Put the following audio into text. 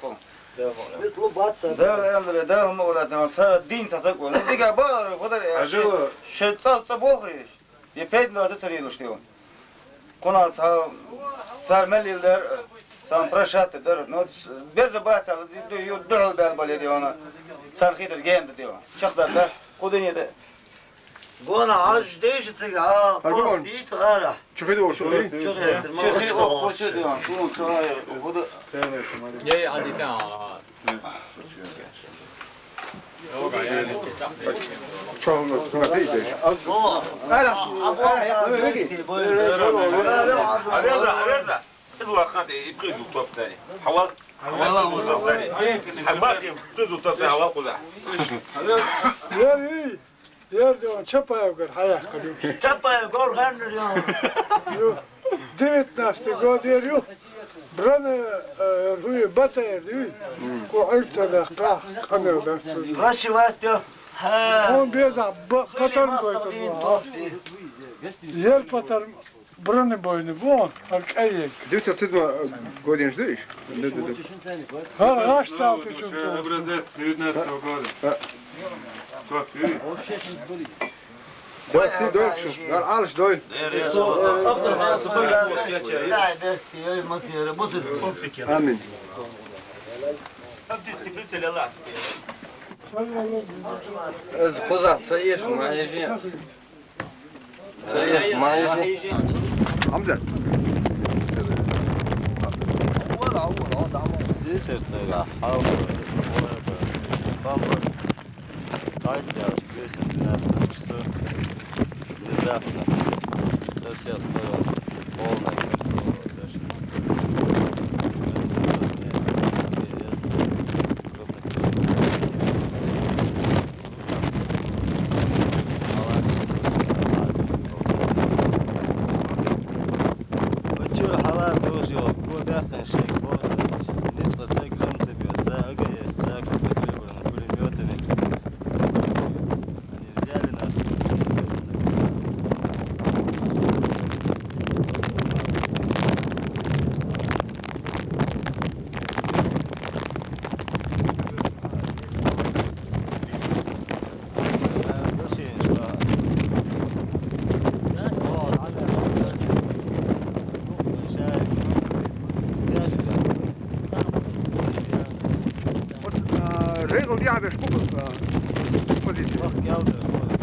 خو ده مولد سر دین سازگو دیگه با خودر شد بخوریش یه پید نوازه سری داشتیم قناة سر ملیل در سام پرشات در نوت بیز باید سال دو بالبالی دیوانه سر خیتر گند دیوان شخص بس خودنی ده قونا عاج ديش تقع ديت غارة چخیدی اوشوری؟ چخیدی اوشوری دیوان کون صغير خود یه عادی تا چون پیده عريضة ادوا خانتي يبقيدوا طوب ثاني حوال طوب ثاني حباك يبقيدوا طوب ثاني حوال قزح Yer diyor çapa yapar hayal kalıyor. Çapa gol ganır ya. Devet nasti go diyor yok. Brana ruyu batayır diyor. Ko ölçüde kah kanır da. Başı var diyor. Ha. On beza patarm koydu bu. Yer patarm brana boynu bu. Arkayık. 907 годин ждешь? Har saati çünkü. Образец 19 года. Как ты? Да, си дойшо. Да, алш дойн. After ما صبر لا ده في مصير بطل. Амин. Kuzak sayış mayıcı. Sayış mayıcı. Hamza. Сестры, хау. Папа. Катя, 10-12 часов. Внезапно. Совсем стало полное Regel die hebben spoken. Positie. Gelder.